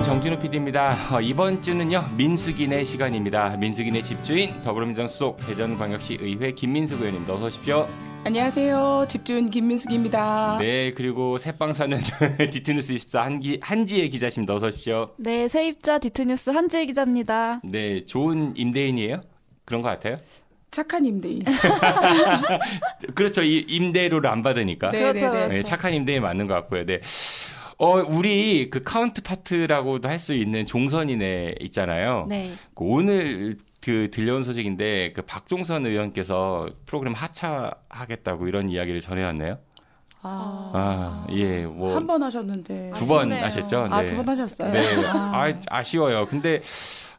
정진우 PD입니다. 이번 주는요 민숙이네 시간입니다. 민숙이네 집주인 더불어민주당 수석 대전광역시 의회 김민숙 의원님 어서 오십시오. 안녕하세요. 집주인 김민숙입니다. 네, 그리고 새빵사는 디트뉴스 24 한지혜 기자십니다. 어서 오십시오. 네, 세입자 디트뉴스 한지혜 기자입니다. 네, 좋은 임대인이에요? 그런 것 같아요? 착한 임대인. 그렇죠. 이 임대료를 안 받으니까. 네, 그렇죠. 네, 네, 착한 임대인 맞는 것 같고요. 네. 우리 그 카운트파트라고도 할 수 있는 종선이네 있잖아요. 네. 오늘 그 들려온 소식인데 그 박종선 의원께서 프로그램 하차하겠다고 이런 이야기를 전해왔네요. 예, 뭐 한 번 하셨는데. 두 번 아쉽네요. 하셨죠? 네. 두 번 하셨어요? 네. 아쉬워요. 근데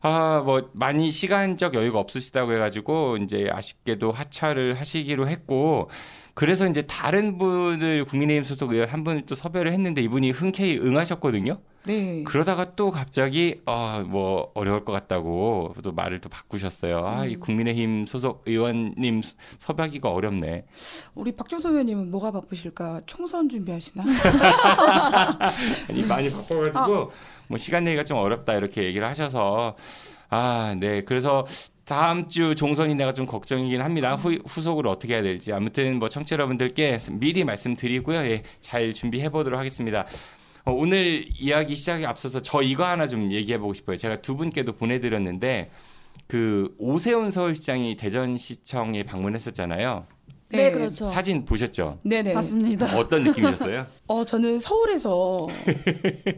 뭐 많이 시간적 여유가 없으시다고 해가지고 이제 아쉽게도 하차를 하시기로 했고, 그래서 이제 다른 분을 국민의힘 소속 의원 한 분을 또 섭외를 했는데 이분이 흔쾌히 응하셨거든요. 네. 그러다가 또 갑자기 뭐 어려울 것 같다고 또 말을 또 바꾸셨어요. 이 국민의힘 소속 의원님 섭외하기가 어렵네. 우리 박종선 의원님은 뭐가 바쁘실까? 총선 준비하시나? 아니, 많이 바빠가지고 뭐 시간 내기가 좀 어렵다 이렇게 얘기를 하셔서 네, 그래서 다음 주 종선이 내가 좀 걱정이긴 합니다. 후속으로 어떻게 해야 될지. 아무튼 뭐 청취자 여러분들께 미리 말씀드리고요. 예, 잘 준비해 보도록 하겠습니다. 오늘 이야기 시작에 앞서서 저 이거 하나 좀 얘기해 보고 싶어요. 제가 두 분께도 보내드렸는데 그 오세훈 서울시장이 대전시청에 방문했었잖아요. 네, 그렇죠. 사진 보셨죠? 네네. 맞습니다. 어떤 느낌이셨어요? 저는 서울에서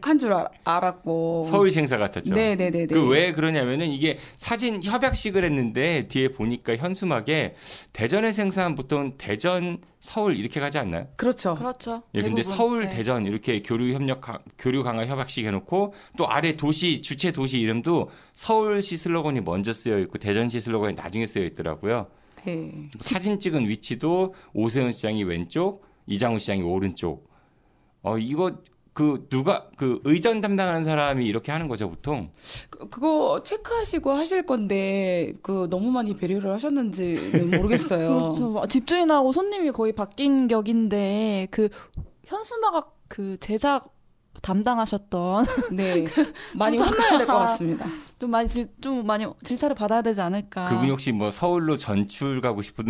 한 줄 알았고. 서울시 행사 같았죠. 네네네. 그 왜 그러냐면은 이게 사진 협약식을 했는데 뒤에 보니까 현수막에 대전에서 행사한 보통 대전, 서울 이렇게 가지 않나요? 그렇죠. 그렇죠. 예, 근데 대부분. 서울, 네. 대전 이렇게 교류 강화 협약식 해놓고 또 아래 주체 도시 이름도 서울시 슬로건이 먼저 쓰여 있고 대전시 슬로건이 나중에 쓰여 있더라고요. 네. 사진 찍은 위치도 오세훈 시장이 왼쪽, 이장우 시장이 오른쪽. 이거 누가 의전 담당하는 사람이 이렇게 하는 거죠 보통. 그거 체크하시고 하실 건데 너무 많이 배려를 하셨는지는 모르겠어요. 그렇죠. 집주인하고 손님이 거의 바뀐 격인데 그 현수막 그 제작 담당하셨던 네. 많이 혼나야 될 것 같습니다. 좀 많이 질타를 받아야 되지 않을까. 그분이 혹시 뭐 서울로 전출 가고 싶은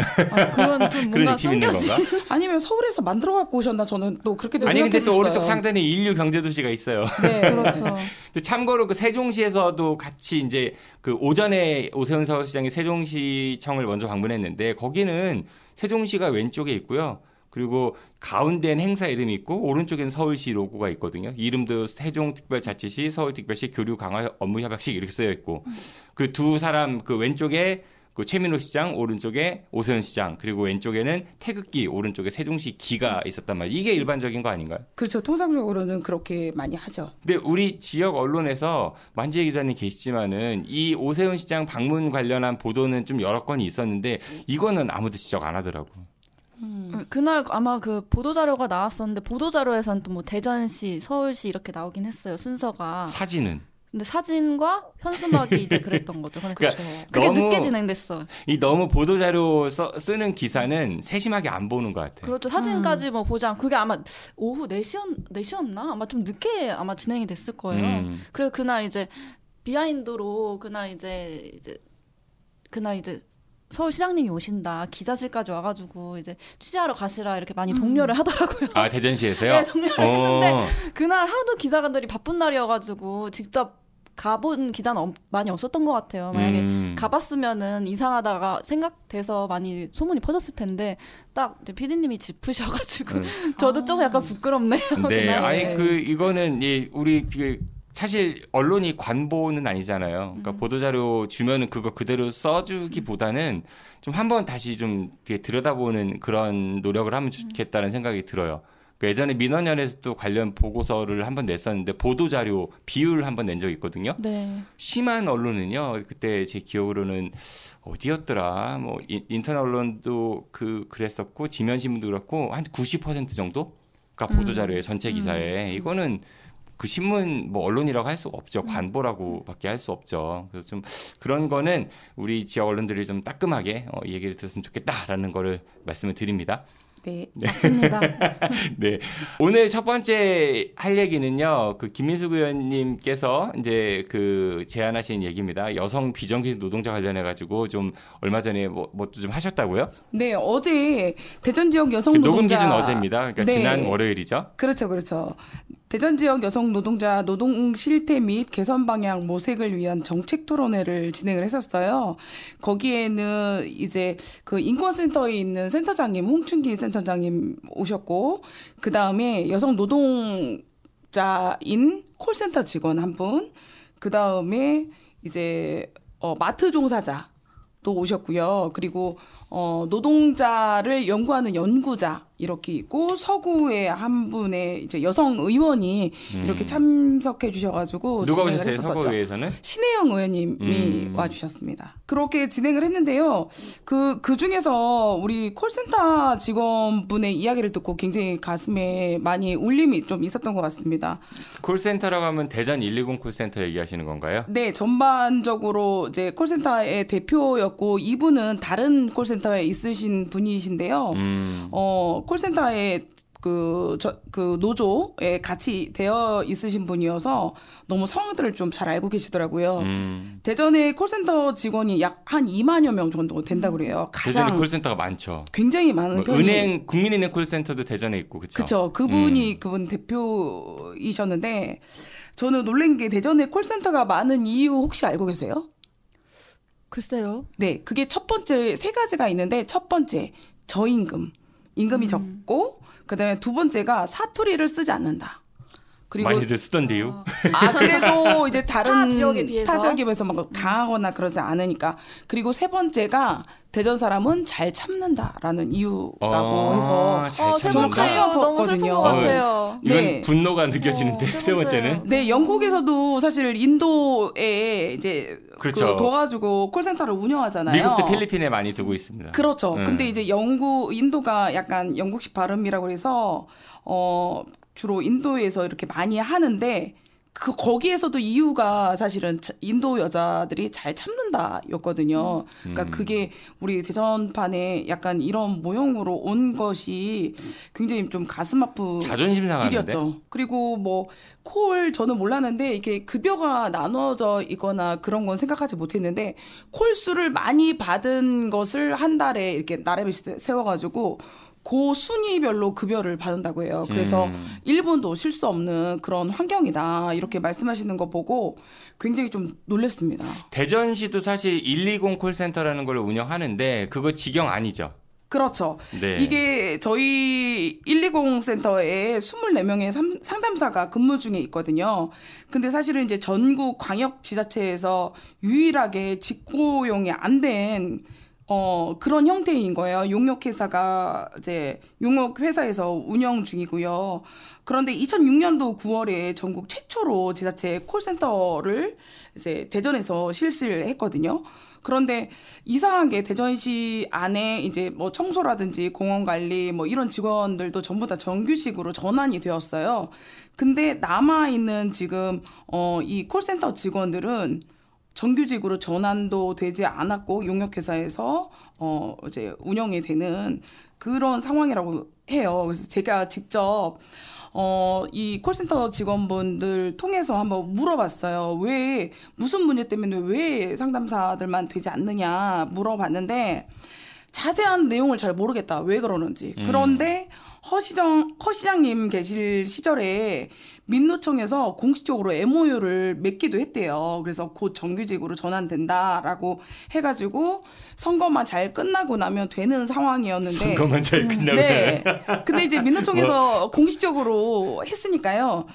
그런 좀 그런 뭔가 느낌이 있는 건가? 아니면 서울에서 만들어 갖고 오셨나 저는 또 그렇게도 아니 근데 또 생각했었어요. 오른쪽 상단에 인류 경제도시가 있어요. 네. 그렇죠. 근데 참고로 그 세종시에서도 같이 이제 그 오전에 오세훈 서울시장이 세종시청을 먼저 방문했는데 거기는 세종시가 왼쪽에 있고요. 그리고 가운데는 행사 이름이 있고 오른쪽에는 서울시 로고가 있거든요. 이름도 세종특별자치시, 서울특별시 교류 강화 업무 협약식 이렇게 쓰여 있고 그 두 사람 그 왼쪽에 그 최민호 시장, 오른쪽에 오세훈 시장, 그리고 왼쪽에는 태극기, 오른쪽에 세종시 기가 있었단 말이에요. 이게 일반적인 거 아닌가요? 그렇죠. 통상적으로는 그렇게 많이 하죠. 근데 우리 지역 언론에서 만지혜 기자님 계시지만은 이 오세훈 시장 방문 관련한 보도는 좀 여러 건이 있었는데 이거는 아무도 지적 안 하더라고. 그날 아마 그 보도자료가 나왔었는데 보도자료에서는 또 뭐 대전시, 서울시 이렇게 나오긴 했어요. 순서가. 사진은. 근데 사진과 현수막이 이제 그랬던 거죠. 그러니까 그게 너무, 늦게 진행됐어. 너무 보도자료 쓰는 기사는 세심하게 안 보는 것 같아요. 그렇죠. 사진까지 뭐 보지 않고 그게 아마 오후 4시였나? 아마 좀 늦게 아마 진행이 됐을 거예요. 그래서 그날 이제 비하인드로 그날 이제 서울시장님이 오신다. 기자실까지 와가지고 이제 취재하러 가시라 이렇게 많이 독려를 하더라고요. 아, 대전시에서요? 네, 독려를 했는데 그날 하도 기자들이 바쁜 날이어가지고 직접 가본 기자는 많이 없었던 것 같아요. 만약에 가봤으면은 이상하다가 생각돼서 많이 소문이 퍼졌을 텐데 딱 PD님이 짚으셔가지고 저도 조금 약간 부끄럽네요. 네, 그날. 이거는 우리 사실 언론이 관보는 아니잖아요. 그러니까 보도자료 주면은 그거 그대로 써주기보다는 좀 한번 다시 좀 들여다보는 그런 노력을 하면 좋겠다는 생각이 들어요. 그 예전에 민원연에서도 관련 보고서를 한번 냈었는데 보도자료 비율 한번 낸 적이 있거든요. 네. 심한 언론은요. 그때 제 기억으로는 어디였더라. 뭐 인터넷 언론도 그랬었고 지면신문도 그렇고 한 90% 정도가 보도자료에 전체 기사에 이거는 그 신문 뭐 언론이라고 할 수가 없죠. 관보라고밖에 할 수 없죠. 그래서 좀 그런 거는 우리 지역 언론들이 좀 따끔하게 얘기를 들었으면 좋겠다라는 거를 말씀을 드립니다. 네, 맞습니다. 네. 오늘 첫 번째 할 얘기는요. 그 김민숙 의원님께서 이제 그 제안하신 얘기입니다. 여성 비정규직 노동자 관련해 가지고 좀 얼마 전에 뭐 좀 하셨다고요? 네, 어제 대전 지역 여성 녹음 노동자 기준 어제입니다. 그러니까 네. 지난 월요일이죠. 그렇죠. 대전 지역 여성 노동자 노동 실태 및 개선 방향 모색을 위한 정책 토론회를 진행을 했었어요. 거기에는 이제 그 인권센터에 있는 센터장님 홍춘기 센터장님 오셨고, 그 다음에 여성 노동자인 콜센터 직원 한 분, 그 다음에 이제 마트 종사자 또 오셨고요. 그리고 노동자를 연구하는 연구자 이렇게 있고, 서구의 한 분의 이제 여성 의원이 이렇게 참석해 주셔가지고 누가 진행을 오셨어요? 했었죠. 서구의회에서는? 신혜영 의원님이 와주셨습니다. 그렇게 진행을 했는데요. 그 중에서 우리 콜센터 직원분의 이야기를 듣고 굉장히 가슴에 많이 울림이 좀 있었던 것 같습니다. 콜센터라고 하면 대전 120 콜센터 얘기하시는 건가요? 네, 전반적으로 이제 콜센터의 대표였고, 이분은 다른 콜센터에 있으신 분이신데요. 콜센터에 그 노조에 같이 되어 있으신 분이어서 너무 상황들을 좀 잘 알고 계시더라고요. 대전의 콜센터 직원이 약 한 2만여 명 정도 된다고 그래요. 대전에 콜센터가 많죠. 굉장히 많은 편이. 은행, 국민은행 콜센터도 대전에 있고, 그렇죠? 그렇죠. 그분 대표이셨는데, 저는 놀란 게 대전에 콜센터가 많은 이유 혹시 알고 계세요? 글쎄요. 네, 그게 첫 번째 세 가지가 있는데, 첫 번째 저임금, 임금이 적고, 그다음에 두 번째가 사투리를 쓰지 않는다. 그리고 많이들 쓰던데요. 그래도 이제 다른 타 지역에 비해서 막 강하거나 그러지 않으니까. 그리고 세 번째가 대전 사람은 잘 참는다라는 이유라고 해서 잘 참는다. 너무 슬픈 것 같아요. 이건 네. 분노가 느껴지는데 세 번째는? 네, 영국에서도 사실 인도에 이제 그렇죠. 둬가지고 콜센터를 운영하잖아요. 미국도 필리핀에 많이 두고 있습니다. 그렇죠. 근데 이제 인도가 약간 영국식 발음이라고 해서 주로 인도에서 이렇게 많이 하는데, 거기에서도 이유가 사실은 인도 여자들이 잘 참는다였거든요. 그러니까 그게 우리 대전판에 약간 이런 모형으로 온 것이 굉장히 좀 가슴 아픈 자존심 상하는데. 일이었죠. 그리고 뭐 콜 저는 몰랐는데 이게 급여가 나눠져 있거나 그런 건 생각하지 못했는데, 콜 수를 많이 받은 것을 한 달에 이렇게 나래를 세워가지고 그 순위별로 급여를 받는다고 해요. 그래서 1분도 쉴 수 없는 그런 환경이다, 이렇게 말씀하시는 거 보고 굉장히 좀 놀랐습니다. 대전시도 사실 120 콜센터라는 걸 운영하는데 그거 직영 아니죠? 그렇죠. 네. 이게 저희 120 센터에 24명의 상담사가 근무 중에 있거든요. 근데 사실은 이제 전국 광역 지자체에서 유일하게 직고용이 안 된 그런 형태인 거예요. 용역회사가 이제 용역회사에서 운영 중이고요. 그런데 2006년도 9월에 전국 최초로 지자체 콜센터를 이제 대전에서 실시를 했거든요. 그런데 이상한 게 대전시 안에 이제 뭐 청소라든지 공원 관리 뭐 이런 직원들도 전부 다 정규직으로 전환이 되었어요. 근데 남아있는 지금 이 콜센터 직원들은 정규직으로 전환도 되지 않았고 용역회사에서 이제 운영이 되는 그런 상황이라고 해요. 그래서 제가 직접 이 콜센터 직원분들 통해서 한번 물어봤어요. 왜, 무슨 문제 때문에 왜 상담사들만 되지 않느냐 물어봤는데, 자세한 내용을 잘 모르겠다, 왜 그러는지. 그런데 허 시장님 계실 시절에 민노총에서 공식적으로 MOU를 맺기도 했대요. 그래서 곧 정규직으로 전환된다라고 해가지고 선거만 잘 끝나고 나면 되는 상황이었는데. 선거만 잘 끝나고. 네. 근데 이제 민노총에서 공식적으로 했으니까요.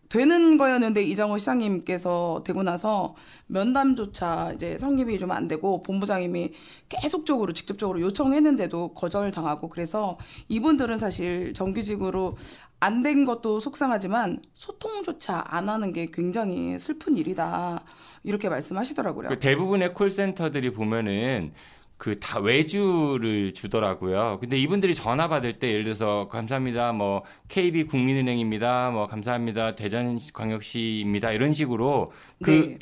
되는 거였는데 이정호 시장님께서 되고 나서 면담조차 이제 성립이 좀 안 되고, 본부장님이 계속적으로 직접적으로 요청했는데도 거절당하고, 그래서 이분들은 사실 정규직으로 안 된 것도 속상하지만 소통조차 안 하는 게 굉장히 슬픈 일이다, 이렇게 말씀하시더라고요. 그 대부분의 콜센터들이 보면은 그 다 외주를 주더라고요. 근데 이분들이 전화 받을 때 예를 들어서 감사합니다, 뭐 KB 국민은행입니다, 뭐 감사합니다, 대전광역시입니다, 이런 식으로 그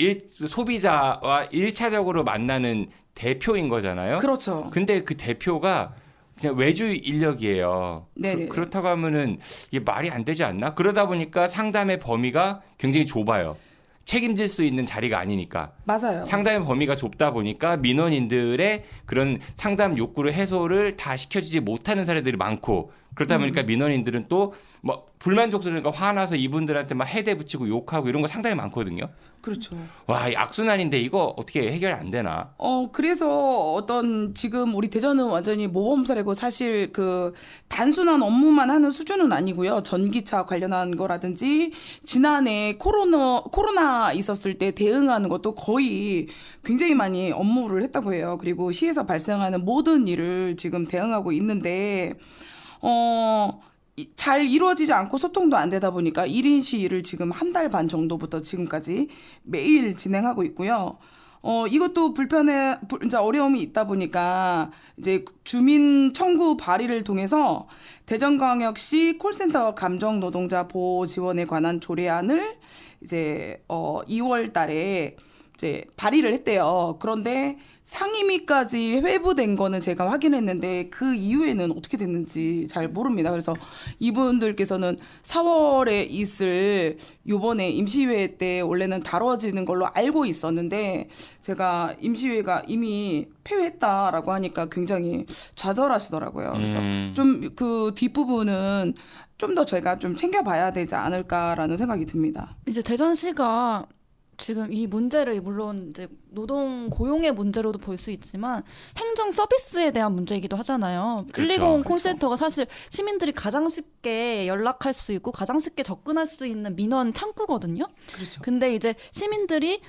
소비자와 1차적으로 만나는 대표인 거잖아요. 그렇죠. 근데 그 대표가 그냥 외주 인력이에요. 그렇다고 하면은 이게 말이 안 되지 않나? 그러다 보니까 상담의 범위가 굉장히 좁아요. 책임질 수 있는 자리가 아니니까. 맞아요. 상담의 범위가 좁다 보니까 민원인들의 그런 상담 욕구를 해소를 다 시켜주지 못하는 사례들이 많고, 그러다 보니까 민원인들은 또 뭐 불만족스러우니까 화나서 이분들한테 막 해대 붙이고 욕하고 이런 거 상당히 많거든요. 그렇죠. 와, 이 악순환인데 이거 어떻게 해결 안 되나? 그래서 지금 우리 대전은 완전히 모범 사례고, 사실 그 단순한 업무만 하는 수준은 아니고요. 전기차 관련한 거라든지 지난해 코로나 있었을 때 대응하는 것도 거의 굉장히 많이 업무를 했다고 해요. 그리고 시에서 발생하는 모든 일을 지금 대응하고 있는데 잘 이루어지지 않고 소통도 안 되다 보니까 1인 시위를 지금 한 달 반 정도부터 지금까지 매일 진행하고 있고요. 이것도 이제 어려움이 있다 보니까 이제 주민 청구 발의를 통해서 대전광역시 콜센터 감정 노동자 보호 지원에 관한 조례안을 이제 2월 달에 이제 발의를 했대요. 그런데 상임위까지 회부된 거는 제가 확인했는데 그 이후에는 어떻게 됐는지 잘 모릅니다. 그래서 이분들께서는 4월에 있을 요번에 임시회 때 원래는 다뤄지는 걸로 알고 있었는데, 제가 임시회가 이미 폐회했다라고 하니까 굉장히 좌절하시더라고요. 그래서 좀 그 뒷부분은 좀 더 저희가 좀 챙겨봐야 되지 않을까라는 생각이 듭니다. 이제 대전시가 지금 이 문제를 물론 이제 노동 고용의 문제로도 볼 수 있지만 행정 서비스에 대한 문제이기도 하잖아요. 그렇죠. 120 콜센터가 사실 시민들이 가장 쉽게 연락할 수 있고 가장 쉽게 접근할 수 있는 민원 창구거든요. 그렇죠. 근데 이제 시민들이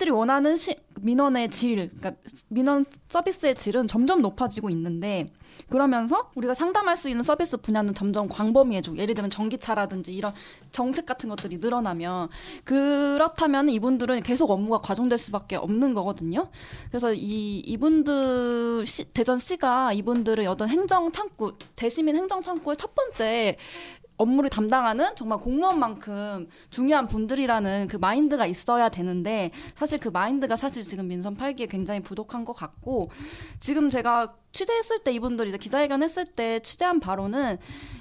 원하는 민원의 질, 그러니까 민원 서비스의 질은 점점 높아지고 있는데, 그러면서 우리가 상담할 수 있는 서비스 분야는 점점 광범위해지고, 예를 들면 전기차라든지 이런 정책 같은 것들이 늘어나면, 그렇다면 이분들은 계속 업무가 과중될 수밖에 없는 거거든요. 그래서 이분들 대전시가 이분들을 어떤 행정 창구, 대시민 행정 창구의 첫 번째 업무를 담당하는 정말 공무원만큼 중요한 분들이라는 그 마인드가 있어야 되는데, 사실 그 마인드가 사실 지금 민선 8기에 굉장히 부족한 것 같고, 지금 제가 취재했을 때 이분들이 이제 기자회견 했을 때 취재한 바로는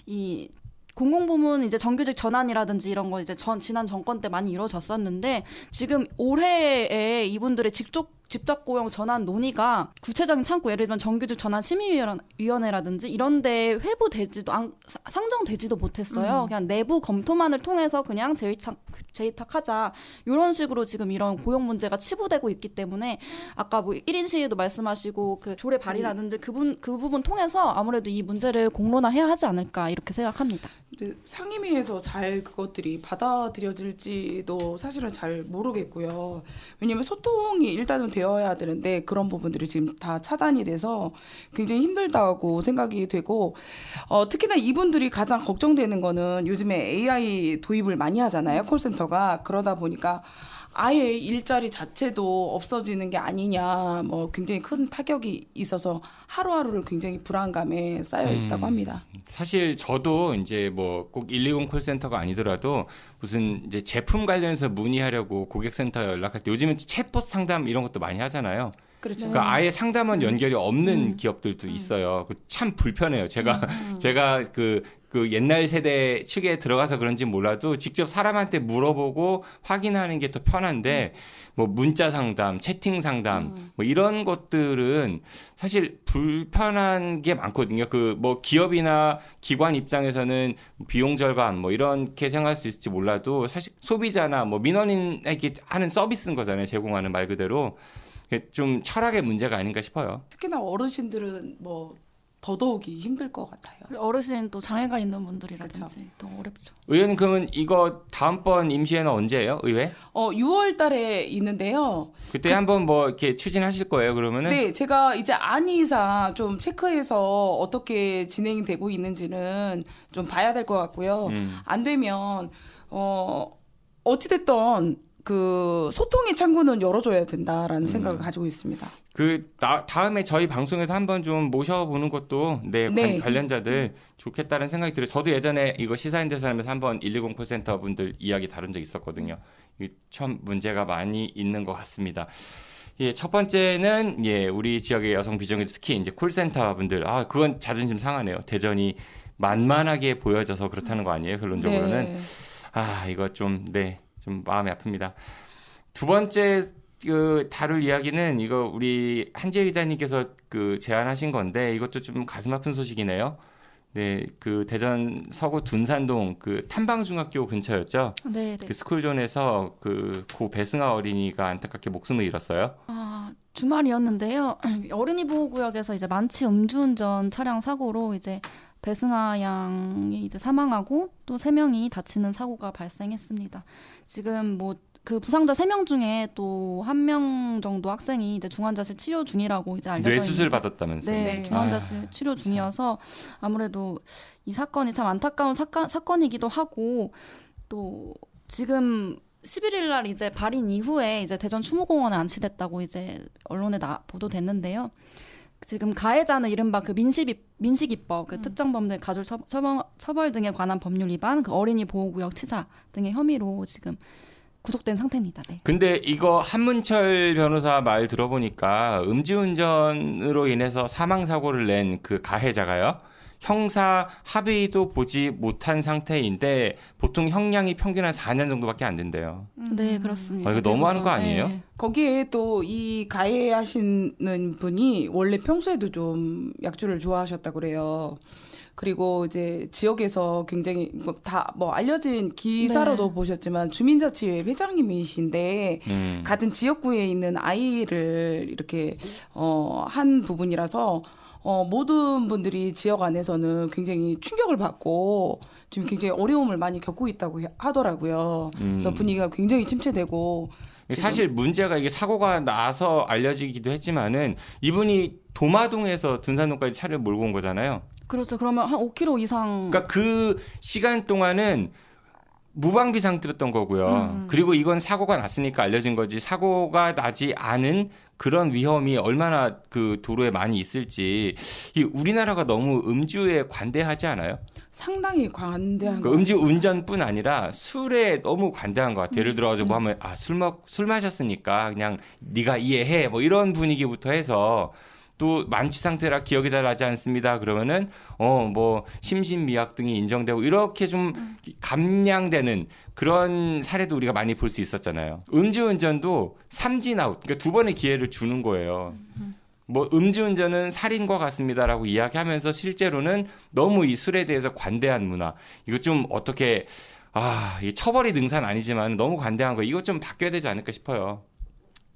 이 공공부문 이제 정규직 전환이라든지 이런 거 이제 지난 정권 때 많이 이루어졌었는데, 지금 올해에 이분들의 직접 고용 전환 논의가 구체적인 창구, 예를 들면 정규직 전환 심의위원회라든지 이런 데 상정되지도 못했어요. 그냥 내부 검토만을 통해서 그냥 재위탁하자, 이런 식으로 지금 이런 고용 문제가 치부되고 있기 때문에, 아까 뭐 1인 시위도 말씀하시고 그 조례 발의라든지 그 부분 통해서 아무래도 이 문제를 공론화해야 하지 않을까, 이렇게 생각합니다. 상임위에서 잘 그것들이 받아들여질지도 사실은 잘 모르겠고요. 왜냐하면 소통이 일단은 되어야 되는데 그런 부분들이 지금 다 차단이 돼서 굉장히 힘들다고 생각이 되고, 특히나 이분들이 가장 걱정되는 거는 요즘에 AI 도입을 많이 하잖아요, 콜센터가. 그러다 보니까 아예 일자리 자체도 없어지는 게 아니냐, 뭐 굉장히 큰 타격이 있어서 하루하루를 굉장히 불안감에 쌓여 있다고 합니다. 사실 저도 이제 뭐 꼭 120 콜센터가 아니더라도 무슨 이제 제품 관련해서 문의하려고 고객센터 연락할 때 요즘은 챗봇 상담 이런 것도 많이 하잖아요. 그렇죠. 그러니까 아예 상담원 연결이 없는 기업들도 있어요. 참 불편해요. 제가 그 옛날 세대 측에 들어가서 그런지 몰라도 직접 사람한테 물어보고 확인하는 게 더 편한데, 뭐 문자 상담, 채팅 상담, 뭐 이런 것들은 사실 불편한 게 많거든요. 그 뭐 기업이나 기관 입장에서는 비용 절감 뭐 이렇게 생각할 수 있을지 몰라도, 사실 소비자나 뭐 민원인에게 하는 서비스인 거잖아요. 제공하는 말 그대로. 좀 철학의 문제가 아닌가 싶어요. 특히나 어르신들은 뭐 더더욱이 힘들 것 같아요. 어르신 또 장애가 있는 분들이라든지 그쵸. 더 어렵죠. 의원님, 그러면 이거 다음번 임시회는 언제예요, 의회? 6월 달에 있는데요. 그때 한번 뭐 이렇게 추진하실 거예요, 그러면은? 네, 제가 이제 안이사 좀 체크해서 어떻게 진행이 되고 있는지는 좀 봐야 될 것 같고요. 안 되면 어찌됐든 그 소통의 창구는 열어줘야 된다라는 생각을 가지고 있습니다. 다음에 저희 방송에서 한번 좀 모셔보는 것도 관련자들 좋겠다는 생각이 들어요. 저도 예전에 이거 시사인대서 하면서 한번 120 콜센터 분들 이야기 다룬 적 있었거든요. 참 문제가 많이 있는 것 같습니다. 예, 첫 번째는 예, 우리 지역의 여성 비정규직 특히 이제 콜센터 분들 그건 자존심 상하네요. 대전이 만만하게 보여져서 그렇다는 거 아니에요? 결론적으로는 네. 이거 좀 마음이 아픕니다. 두 번째 다룰 이야기는 이거 우리 한지혜 기자님께서 제안하신 건데 이것도 좀 가슴 아픈 소식이네요. 네, 대전 서구 둔산동 탐방중학교 근처였죠. 네, 그 스쿨존에서 고 배승아 어린이가 안타깝게 목숨을 잃었어요. 주말이었는데요. 어린이 보호구역에서 이제 만취 음주운전 차량 사고로 이제 배승아 양이 이제 사망하고 또 3명이 다치는 사고가 발생했습니다. 지금 부상자 3명 중에 또 1명 정도 학생이 이제 중환자실 치료 중이라고 이제 알려져 있는데 뇌수술 받았다면서요? 네, 중환자실 치료 중이어서 아무래도 이 사건이 참 안타까운 사건이기도 하고 또 지금 11일 날 이제 발인 이후에 이제 대전 추모공원에 안치됐다고 이제 언론에 보도됐는데요. 지금 가해자는 이른바 민식이법, 특정범죄 가중 처벌 등에 관한 법률 위반, 어린이 보호구역 치사 등의 혐의로 지금 구속된 상태입니다. 네. 근데 이거 한문철 변호사 말 들어보니까 음주운전으로 인해서 사망사고를 낸 그 가해자가요. 형사 합의도 보지 못한 상태인데 보통 형량이 평균 한 4년 정도밖에 안 된대요. 네, 그렇습니다. 이거 너무하는 거 아니에요? 네. 거기에 또 이 가해하시는 분이 원래 평소에도 좀 약주를 좋아하셨다고 그래요. 그리고 이제 지역에서 굉장히 알려진 기사로도 보셨지만 주민자치회 회장님이신데 같은 지역구에 있는 아이를 이렇게 한 부분이라서 모든 분들이 지역 안에서는 굉장히 충격을 받고 지금 굉장히 어려움을 많이 겪고 있다고 하더라고요. 그래서 분위기가 굉장히 침체되고 사실 문제가 이게 사고가 나서 알려지기도 했지만은 이분이 도마동에서 둔산동까지 차를 몰고 온 거잖아요. 그렇죠. 그러면 한 5km 이상. 그러니까 그 시간 동안은 무방비 상태였던 거고요. 그리고 이건 사고가 났으니까 알려진 거지 사고가 나지 않은 그런 위험이 얼마나 도로에 많이 있을지 우리나라가 너무 음주에 관대하지 않아요? 상당히 관대한 음주 운전뿐 아니라 술에 너무 관대한 것 같아요. 예를 들어서 하면 술 마셨으니까 그냥 네가 이해해 이런 분위기부터 해서 또 만취 상태라 기억이 잘 나지 않습니다. 그러면은 심신미약 등이 인정되고 이렇게 좀 감량되는 그런 사례도 우리가 많이 볼 수 있었잖아요. 음주운전도 삼진 아웃, 그러니까 2번의 기회를 주는 거예요. 음주운전은 살인과 같습니다라고 이야기하면서 실제로는 너무 이 술에 대해서 관대한 문화, 이거 좀 어떻게 이 처벌이 능사는 아니지만 너무 관대한 거 이거 좀 바뀌어야 되지 않을까 싶어요.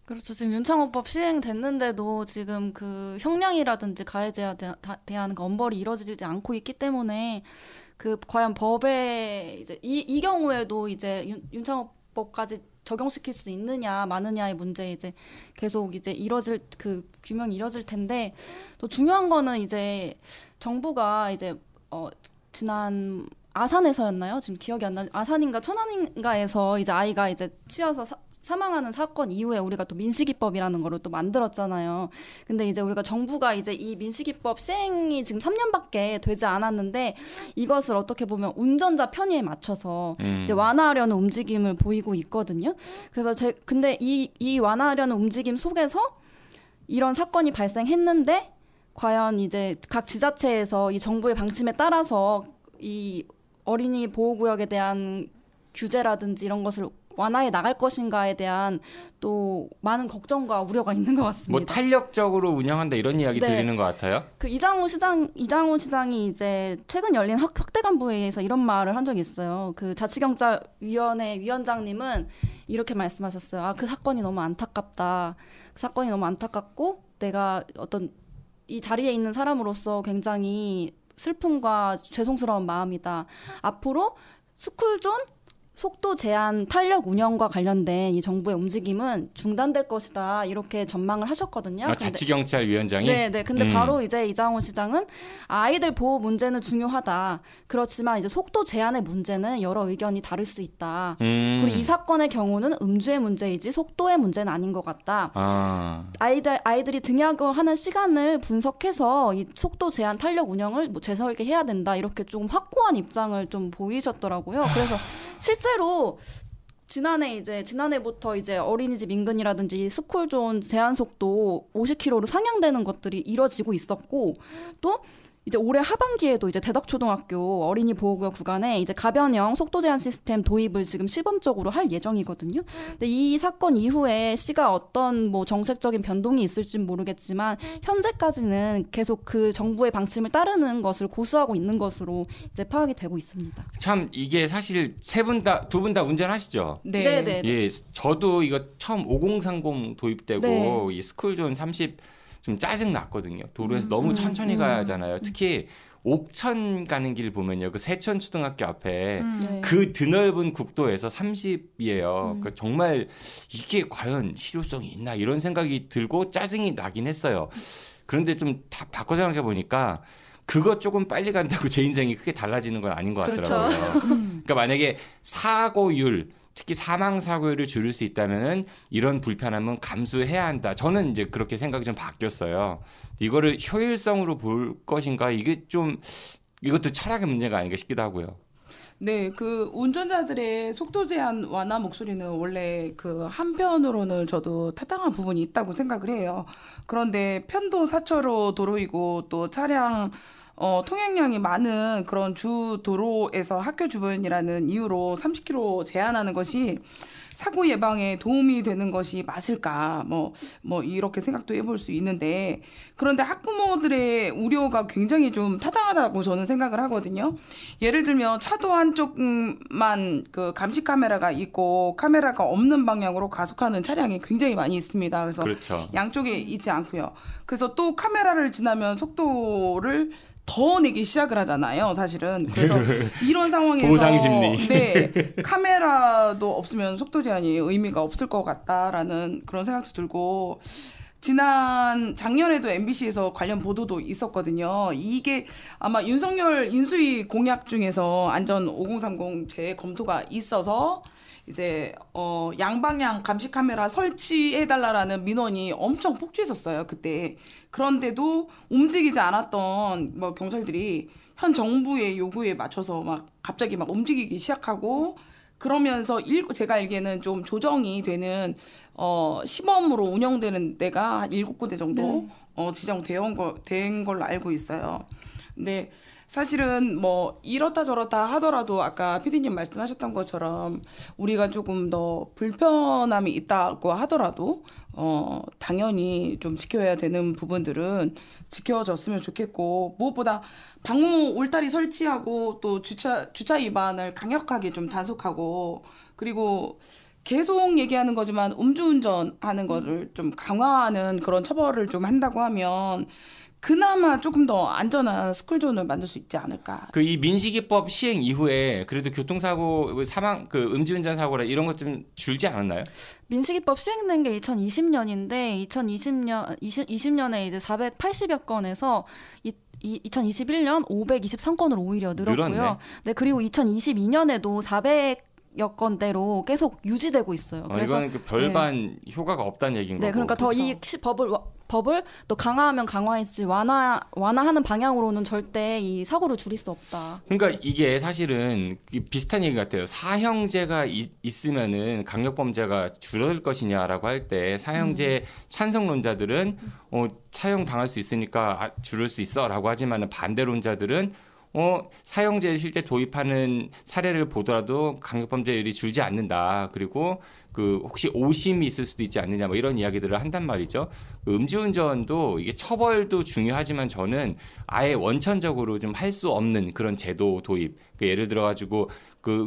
그렇죠. 지금 윤창호법 시행됐는데도 지금 형량이라든지 가해자에 대한 엄벌이 이루어지지 않고 있기 때문에 과연 법에 이제 이 경우에도 이제 윤창호법까지 적용시킬 수 있느냐 마느냐의 문제 이제 계속 이제 규명이 이뤄질 텐데 또 중요한 거는 이제 정부가 이제 지난 아산에서였나요? 지금 기억이 안 나죠. 아산인가 천안인가에서 이제 아이가 이제 치여서 사망하는 사건 이후에 우리가 또 민식이법이라는 거를 또 만들었잖아요. 근데 이제 우리가 정부가 이제 이 민식이법 시행이 지금 3년밖에 되지 않았는데 이것을 어떻게 보면 운전자 편의에 맞춰서 이제 완화하려는 움직임을 보이고 있거든요. 그래서 근데 이 완화하려는 움직임 속에서 이런 사건이 발생했는데 과연 이제 각 지자체에서 이 정부의 방침에 따라서 이 어린이 보호구역에 대한 규제라든지 이런 것을 완화해 나갈 것인가에 대한 또 많은 걱정과 우려가 있는 것 같습니다. 탄력적으로 운영한다 이런 이야기 들리는 것 같아요. 이장우 시장이 이제 최근 열린 확대 간부회의에서 이런 말을 한 적이 있어요. 자치경찰위원회 위원장님은 이렇게 말씀하셨어요. 그 사건이 너무 안타깝다. 그 사건이 너무 안타깝고 내가 이 자리에 있는 사람으로서 굉장히 슬픔과 죄송스러운 마음이다. 앞으로 스쿨존 속도 제한 탄력 운영과 관련된 이 정부의 움직임은 중단될 것이다 이렇게 전망을 하셨거든요. 자치경찰위원장이? 네. 근데 바로 이제 이장호 시장은 아이들 보호 문제는 중요하다. 그렇지만 이제 속도 제한의 문제는 여러 의견이 다를 수 있다. 그리고 이 사건의 경우는 음주의 문제이지 속도의 문제는 아닌 것 같다. 아이들이 등하교하는 시간을 분석해서 이 속도 제한 탄력 운영을 제서 있게 해야 된다. 이렇게 좀 확고한 입장을 좀 보이셨더라고요. 그래서 실제로 지난해부터 이제 어린이집 인근이라든지 스쿨존 제한 속도 50km로 상향되는 것들이 이뤄지고 있었고, 또 이제 올해 하반기에도 이제 대덕초등학교 어린이 보호구역 구간에 이제 가변형 속도 제한 시스템 도입을 지금 시범적으로 할 예정이거든요. 근데 이 사건 이후에 시가 어떤 뭐 정책적인 변동이 있을진 모르겠지만 현재까지는 계속 그 정부의 방침을 따르는 것을 고수하고 있는 것으로 이제 파악이 되고 있습니다. 참 이게 사실 두 분 다 운전하시죠? 네. 예, 저도 이거 처음 5030 도입되고 네. 이 스쿨존 30 좀 짜증 났거든요. 도로에서 너무 천천히 가야 하잖아요. 특히 옥천 가는 길 보면요, 그 세천 초등학교 앞에 네. 그 드넓은 국도에서 30이에요. 그러니까 정말 이게 과연 실효성이 있나 이런 생각이 들고 짜증이 나긴 했어요. 그런데 좀 다 바꿔 생각해 보니까 그거 조금 빨리 간다고 제 인생이 크게 달라지는 건 아닌 것 같더라고요. 그렇죠. 그러니까 만약에 사고율, 특히 사망 사고율을 줄일 수 있다면은 이런 불편함은 감수해야 한다. 저는 이제 그렇게 생각이 좀 바뀌었어요. 이거를 효율성으로 볼 것인가, 이게 좀 이것도 철학의 문제가 아닌가 싶기도 하고요. 네, 그 운전자들의 속도 제한 완화 목소리는 원래 그 한편으로는 저도 타당한 부분이 있다고 생각을 해요. 그런데 편도 4차로 도로이고 또 차량 통행량이 많은 그런 주 도로에서 학교 주변이라는 이유로 30km 제한하는 것이 사고 예방에 도움이 되는 것이 맞을까? 뭐 이렇게 생각도 해볼 수 있는데, 그런데 학부모들의 우려가 굉장히 좀 타당하다고 저는 생각을 하거든요. 예를 들면 차도 한쪽만 그 감시 카메라가 있고 카메라가 없는 방향으로 가속하는 차량이 굉장히 많이 있습니다. 그래서 그렇죠. 양쪽에 있지 않고요. 그래서 또 카메라를 지나면 속도를 더 내기 시작을 하잖아요, 사실은. 그래서 이런 상황에서 보상심리. 네, 카메라도 없으면 속도 제한이 의미가 없을 것 같다라는 그런 생각도 들고, 작년에도 MBC에서 관련 보도도 있었거든요. 이게 아마 윤석열 인수위 공약 중에서 안전 5030 재검토가 있어서 이제 양방향 감시 카메라 설치해달라라는 민원이 엄청 폭주했었어요, 그때. 그런데도 움직이지 않았던 뭐 경찰들이 현 정부의 요구에 맞춰서 막 갑자기 막 움직이기 시작하고, 그러면서 제가 알기에는 좀 조정이 되는 시범으로 운영되는 데가 한 7군데 정도 지정된 걸로 알고 있어요. 근데 사실은 뭐 이렇다 저렇다 하더라도 아까 PD님 말씀하셨던 것처럼 우리가 조금 더 불편함이 있다고 하더라도 당연히 좀 지켜야 되는 부분들은 지켜졌으면 좋겠고, 무엇보다 방호 울타리 설치하고 또 주차 위반을 강력하게 좀 단속하고, 그리고 계속 얘기하는 거지만 음주운전하는 거를 좀 강화하는 그런 처벌을 좀 한다고 하면 그나마 조금 더 안전한 스쿨존을 만들 수 있지 않을까. 이 민식이법 시행 이후에 그래도 교통사고, 사망, 음주운전 사고라 이런 것 좀 줄지 않았나요? 민식이법 시행된 게 2020년인데 2020년에 이제 480여 건에서 2021년 523건으로 오히려 늘었고요. 늘었네. 네, 그리고 2022년에도 400여 건대로 계속 유지되고 있어요. 그래서 이건 별반 효과가 없다는 얘기인 거고. 네, 그러니까 더 이 법을 또 강화하면 강화했지 완화하는 방향으로는 절대 이 사고를 줄일 수 없다. 그러니까 이게 사실은 비슷한 얘기 같아요. 사형제가 있으면은 강력범죄가 줄어들 것이냐라고 할 때 사형제 찬성론자들은 사형 당할 수 있으니까 줄일 수 있어라고 하지만 반대론자들은 사형제 실제 도입하는 사례를 보더라도 강력범죄율이 줄지 않는다. 그리고 혹시 오심이 있을 수도 있지 않느냐, 뭐 이런 이야기들을 한단 말이죠. 음주운전도 이게 처벌도 중요하지만 저는 아예 원천적으로 좀 할 수 없는 그런 제도 도입. 예를 들어가지고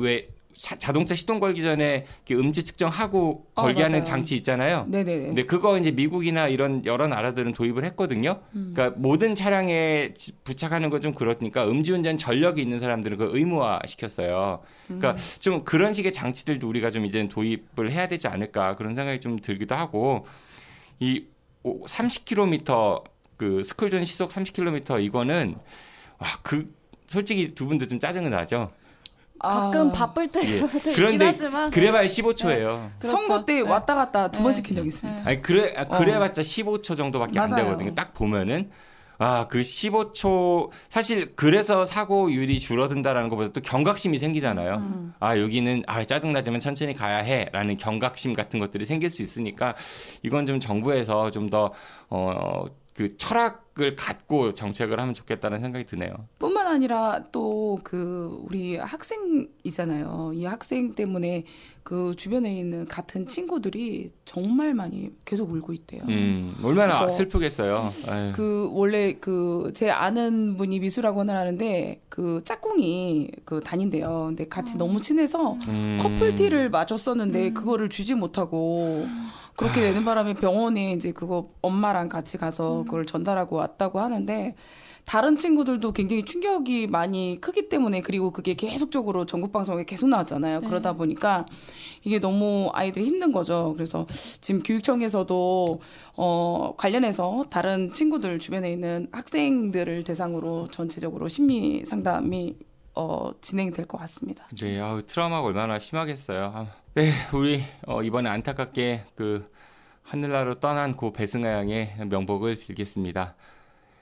왜 자동차 시동 걸기 전에 음주 측정하고 걸게 하는 맞아요. 장치 있잖아요. 네네. 근데 그거 이제 미국이나 이런 여러 나라들은 도입을 했거든요. 그러니까 모든 차량에 부착하는 건 좀 그렇으니까 음주운전 전력이 있는 사람들은 그걸 의무화 시켰어요. 그러니까 좀 그런 식의 장치들도 우리가 좀 이제 도입을 해야 되지 않을까 그런 생각이 좀 들기도 하고, 이 30km 스쿨존 시속 30km 이거는 솔직히 두 분도 좀 짜증은 나죠. 가끔 바쁠 때 예. 그럴 때 있긴 그런데 하지만 그래봐야 15초예요. 그렇죠. 선거 때 왔다 갔다 두 번 네. 찍힌 적이 있습니다. 아니 그래봤자 15초 정도밖에 안 맞아요. 되거든요. 딱 보면은 그 15초 사실 그래서 사고율이 줄어든다라는 것보다 또 경각심이 생기잖아요. 여기는 짜증나지만 천천히 가야 해라는 경각심 같은 것들이 생길 수 있으니까 이건 좀 정부에서 좀 더 그 철학을 갖고 정책을 하면 좋겠다는 생각이 드네요. 뿐만 아니라 또 우리 학생이잖아요. 이 학생 때문에 그 주변에 있는 같은 친구들이 정말 많이 계속 울고 있대요. 얼마나 슬프겠어요. 원래 제 아는 분이 미술학원을 하는데 짝꿍이 다닌대요. 근데 같이 너무 친해서 커플티를 맞췄었는데 그거를 주지 못하고 그렇게 되는 바람에 병원에 이제 그거 엄마랑 같이 가서 그걸 전달하고 왔다고 하는데 다른 친구들도 굉장히 충격이 많이 크기 때문에 그리고 그게 계속적으로 전국 방송에 계속 나왔잖아요. 그러다 보니까 이게 너무 아이들이 힘든 거죠. 그래서 지금 교육청에서도 관련해서 다른 친구들 주변에 있는 학생들을 대상으로 전체적으로 심리 상담이 진행될 것 같습니다. 네, 트라우마가 얼마나 심하겠어요. 네, 우리 이번에 안타깝게 하늘나라로 떠난 고 배승아 양의 명복을 빌겠습니다.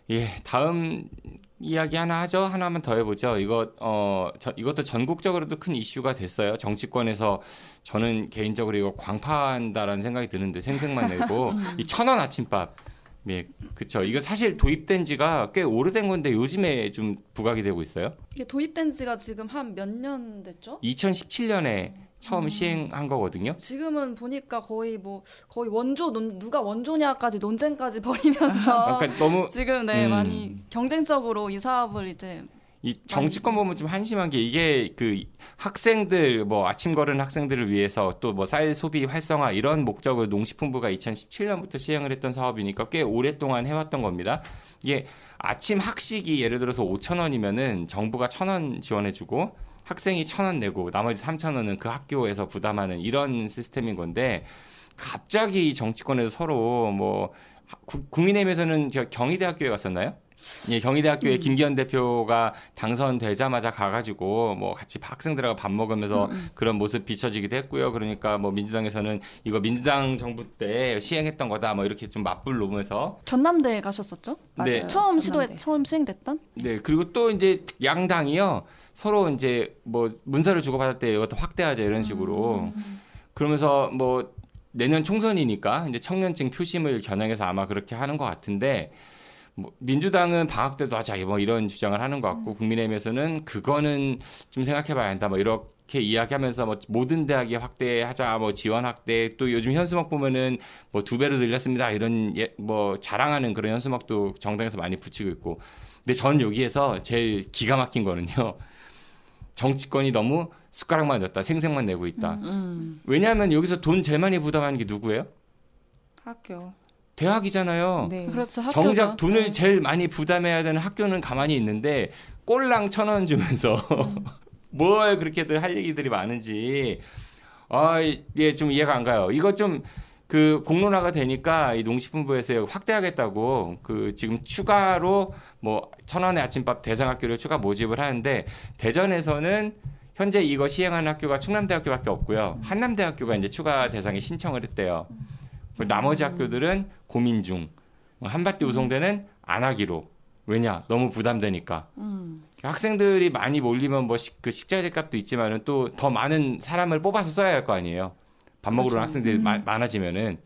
예, 다음 이야기 하나만 더 해보죠. 이것도 전국적으로도 큰 이슈가 됐어요. 정치권에서 저는 개인적으로 이거 광파한다라는 생각이 드는데 생색만 내고 이 1,000원 아침밥. 네, 그쵸. 이거 사실 도입된 지가 꽤 오래된 건데 요즘에 좀 부각이 되고 있어요. 이게 도입된 지가 지금 한 몇 년 됐죠? 2017년에 처음 시행한 거거든요. 지금은 보니까 거의 누가 원조냐까지 논쟁까지 벌이면서 그러니까 너무 지금 많이 경쟁적으로 이 사업을 이제 이 정치권 보면 좀 한심한 게 이게 학생들 아침 걸은 학생들을 위해서 또 쌀 소비 활성화 이런 목적으로 농식품부가 2017년부터 시행을 했던 사업이니까 꽤 오랫동안 해왔던 겁니다. 이게 아침 학식이 예를 들어서 5,000원이면은 정부가 1,000원 지원해주고 학생이 1,000원 내고 나머지 3,000원은 그 학교에서 부담하는 이런 시스템인 건데 갑자기 정치권에서 서로 국민의힘에서는 제가 경희대학교에 갔었나요? 예, 경희대학교에 김기현 대표가 당선되자마자 가가지고 같이 학생들하고 밥 먹으면서 그런 모습 비춰지기도 했고요. 그러니까 민주당에서는 이거 민주당 정부 때 시행했던 거다 이렇게 좀 맞불 놓으면서 전남대에 가셨었죠? 네. 처음 시행됐던? 네, 그리고 또 이제 양당이요 서로 이제 문서를 주고받았대 이것도 확대하자 이런 식으로 그러면서 내년 총선이니까 이제 청년층 표심을 겨냥해서 아마 그렇게 하는 것 같은데. 민주당은 방학 때도 하자 이런 주장을 하는 것 같고 국민의힘에서는 그거는 좀 생각해봐야 한다 이렇게 이야기하면서 모든 대학에 확대하자 지원 확대 또 요즘 현수막 보면은 2배로 늘렸습니다 이런 자랑하는 그런 현수막도 정당에서 많이 붙이고 있고 근데 전 여기에서 제일 기가 막힌 거는요 정치권이 너무 숟가락만 줬다 생색만 내고 있다 왜냐하면 여기서 돈 제일 많이 부담하는 게 누구예요? 학교. 대학이잖아요. 네. 그렇죠. 학교죠. 정작 돈을 제일 많이 부담해야 되는 학교는 가만히 있는데 꼴랑 1,000원 주면서 뭘 그렇게들 할 얘기들이 많은지 예, 좀 이해가 안 가요. 이거 좀 공론화가 되니까 이 농식품부에서 확대하겠다고 지금 추가로 1,000원의 아침밥 대상학교를 추가 모집을 하는데 대전에서는 현재 이거 시행하는 학교가 충남대학교밖에 없고요. 한남대학교가 이제 추가 대상에 신청을 했대요. 나머지 학교들은 고민 중. 한밭대 우송대는 안 하기로. 왜냐? 너무 부담되니까. 학생들이 많이 몰리면 식자재 값도 있지만은 또 더 많은 사람을 뽑아서 써야 할 거 아니에요. 밥 먹으러 오는 학생들이 많아지면은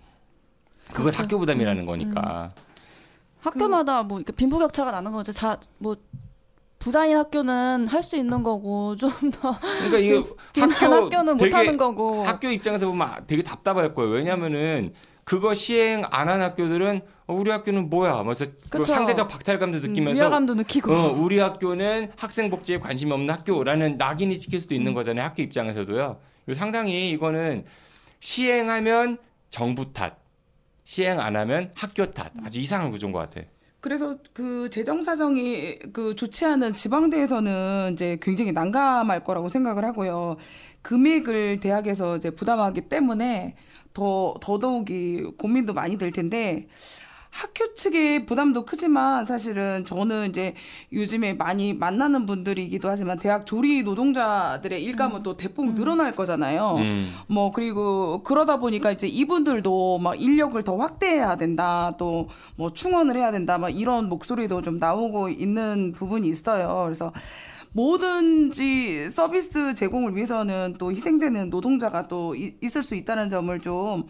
그건 그렇죠. 학교 부담이라는 거니까. 학교마다 빈부격차가 나는 거지. 부자인 학교는 할 수 있는 거고 좀 더 그러니까 이게 학교는 못 하는 거고. 학교 입장에서 보면 되게 답답할 거예요. 왜냐면은 그거 시행 안 한 학교들은 우리 학교는 뭐야? 그래서 상대적 박탈감도 느끼면서 위화감도 느끼고 우리 학교는 학생 복지에 관심이 없는 학교라는 낙인이 찍힐 수도 있는 거잖아요. 학교 입장에서도요. 상당히 이거는 시행하면 정부 탓, 시행 안 하면 학교 탓. 아주 이상한 구조인 것 같아. 그래서 재정 사정이 좋지 않은 지방대에서는 이제 굉장히 난감할 거라고 생각을 하고요. 금액을 대학에서 이제 부담하기 때문에 더더욱이 고민도 많이 될 텐데 학교 측의 부담도 크지만 사실은 저는 이제 요즘에 많이 만나는 분들이기도 하지만 대학 조리 노동자들의 일감은 또 대폭 늘어날 거잖아요. 뭐 그리고 그러다 보니까 이제 이분들도 막 인력을 더 확대해야 된다, 또 뭐 충원을 해야 된다, 막 이런 목소리도 좀 나오고 있는 부분이 있어요. 그래서 뭐든지 서비스 제공을 위해서는 또 희생되는 노동자가 또 있을 수 있다는 점을 좀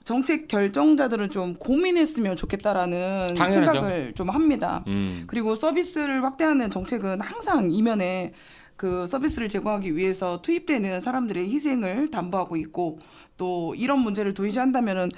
정책 결정자들은 좀 고민했으면 좋겠다라는 당연하죠. 생각을 좀 합니다. 그리고 서비스를 확대하는 정책은 항상 이면에 그 서비스를 제공하기 위해서 투입되는 사람들의 희생을 담보하고 있고, 또 이런 문제를 도외시한다면은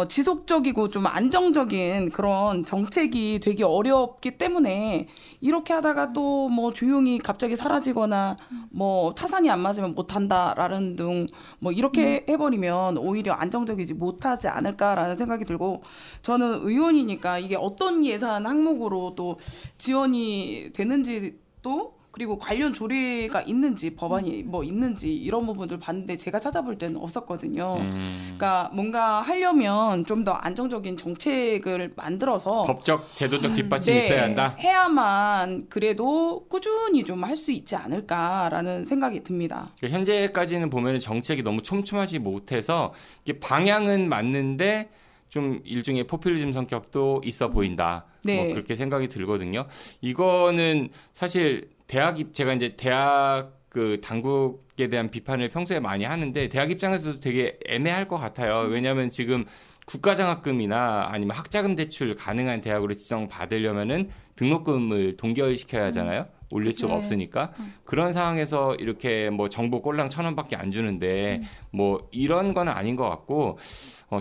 지속적이고 좀 안정적인 그런 정책이 되기 어렵기 때문에 이렇게 하다가 또 뭐 조용히 갑자기 사라지거나 뭐 타산이 안 맞으면 못한다라는 등 뭐 이렇게 해버리면 오히려 안정적이지 못하지 않을까라는 생각이 들고, 저는 의원이니까 이게 어떤 예산 항목으로 또 지원이 되는지, 또 그리고 관련 조례가 있는지, 법안이 뭐 있는지 이런 부분들 봤는데 제가 찾아볼 때는 없었거든요. 그러니까 뭔가 하려면 좀 더 안정적인 정책을 만들어서 법적, 제도적 뒷받침이 있어야 한다. 해야만 그래도 꾸준히 좀 할 수 있지 않을까라는 생각이 듭니다. 현재까지는 보면 정책이 너무 촘촘하지 못해서 이게 방향은 맞는데 좀 일종의 포퓰리즘 성격도 있어 보인다. 네. 뭐 그렇게 생각이 들거든요. 이거는 사실 제가 이제 대학 그 당국에 대한 비판을 평소에 많이 하는데 대학 입장에서도 되게 애매할 것 같아요. 왜냐하면 지금 국가장학금이나 아니면 학자금 대출 가능한 대학으로 지정받으려면은 등록금을 동결시켜야 하잖아요. 올릴 수가 없으니까. 그런 상황에서 이렇게 뭐 정부 꼴랑 1,000원밖에 안 주는데 뭐 이런 건 아닌 것 같고,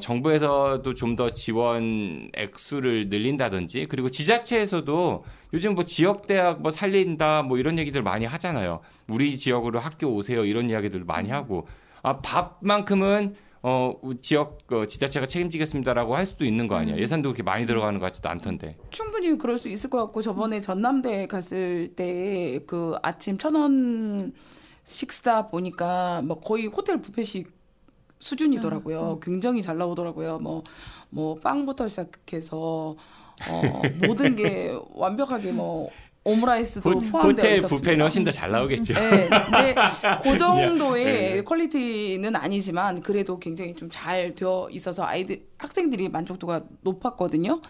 정부에서도 좀 더 지원 액수를 늘린다든지, 그리고 지자체에서도 요즘 뭐 지역대학 뭐 살린다 뭐 이런 얘기들 많이 하잖아요. 우리 지역으로 학교 오세요 이런 이야기들 많이 하고, 밥만큼은 지역 지자체가 책임지겠습니다라고 할 수도 있는 거 아니야. 예산도 그렇게 많이 들어가는 것 같지도 않던데. 충분히 그럴 수 있을 것 같고, 저번에 전남대 갔을 때 그 아침 1,000원 식사 보니까 뭐 거의 호텔 뷔페식 수준이더라고요. 굉장히 잘 나오더라고요. 뭐 빵부터 시작해서 모든 게 완벽하게 뭐 오므라이스도 포함되어 호텔 있었습니다. 뷔페는 훨씬 더 잘 나오겠죠. 네, 근데 그 정도의 퀄리티는 아니지만 그래도 굉장히 좀 잘 되어 있어서 학생들이 만족도가 높았거든요.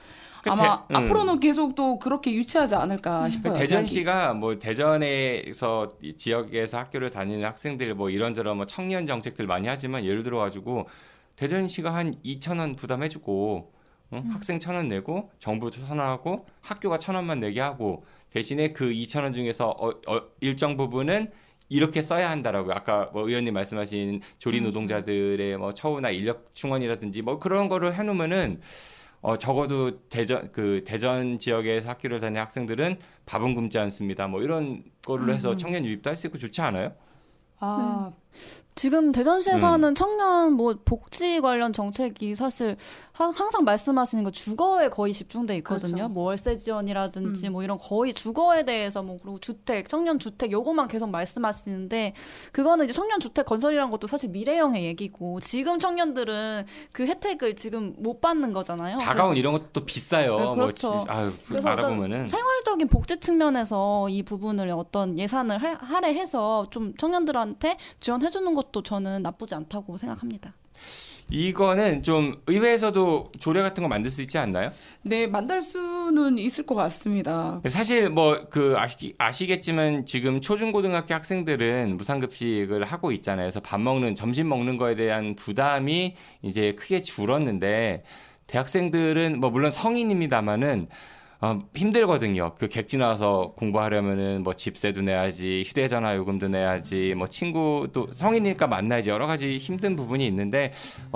아마 앞으로는 계속 또 그렇게 유치하지 않을까 싶어요. 대전시가 뭐 대전에서 이 지역에서 학교를 다니는 학생들 뭐 이런저런 뭐 청년 정책들 많이 하지만, 예를 들어 가지고 대전시가 한 2,000원 부담해주고 학생 1,000원 내고 정부 1,000원 하고 학교가 1,000원만 내게 하고, 대신에 그 2,000원 중에서 일정 부분은 이렇게 써야 한다라고, 아까 뭐 의원님 말씀하신 조리 노동자들의 뭐 처우나 인력 충원이라든지 뭐 그런 거를 해놓으면은 적어도 대전 지역에서 학교를 다니는 학생들은 밥은 굶지 않습니다. 뭐 이런 걸로 해서 청년 유입도 할 수 있고 좋지 않아요? 지금 대전시에서 하는 청년 뭐 복지 관련 정책이 사실 항상 말씀하시는 거 주거에 거의 집중돼 있거든요. 그렇죠. 뭐 월세 지원이라든지 뭐 이런 거의 주거에 대해서 뭐, 그리고 주택, 청년 주택 요것만 계속 말씀하시는데, 그거는 이제 청년 주택 건설이라는 것도 사실 미래형의 얘기고, 지금 청년들은 그 혜택을 지금 못 받는 거잖아요. 다가온 이런 것도 비싸요. 네, 그렇죠. 그래서 알아보면은 생활적인 복지 측면에서 이 부분을 어떤 예산을 할애해서 좀 청년들한테 지원해주는 것도 저는 나쁘지 않다고 생각합니다. 이거는 좀 의회에서도 조례 같은 거 만들 수 있지 않나요? 네, 만들 수는 있을 것 같습니다. 사실 뭐 아시겠지만 지금 초중고등학교 학생들은 무상급식을 하고 있잖아요. 그래서 점심 먹는 거에 대한 부담이 이제 크게 줄었는데, 대학생들은 뭐 물론 성인입니다만은 힘들거든요. 그 객지 나와서 공부하려면은 뭐 집세도 내야지, 휴대전화 요금도 내야지, 뭐 친구도 성인이니까 만나야지, 여러 가지 힘든 부분이 있는데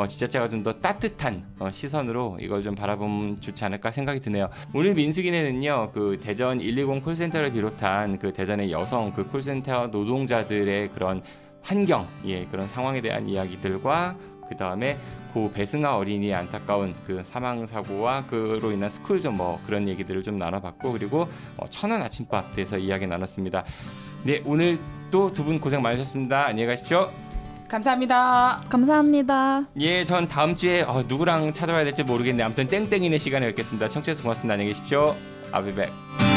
지자체가 좀 더 따뜻한 시선으로 이걸 좀 바라보면 좋지 않을까 생각이 드네요. 오늘 민수기네는요, 그 대전 120 콜센터를 비롯한 그 대전의 여성 그 콜센터 노동자들의 그런 환경, 그런 상황에 대한 이야기들과 그 다음에 고 배승아 어린이의 안타까운 그 사망 사고와 그로 인한 스쿨존 뭐 그런 얘기들을 좀 나눠봤고, 그리고 1,000원 아침밥 대해서 이야기 나눴습니다. 네, 오늘 또 두 분 고생 많으셨습니다. 안녕히 가십시오. 감사합니다. 감사합니다. 예, 전 다음 주에 누구랑 찾아와야 될지 모르겠네. 아무튼 땡땡이네 시간에 뵙겠습니다. 청취해주셔서 고맙습니다. 안녕히 계십시오. I'll be back.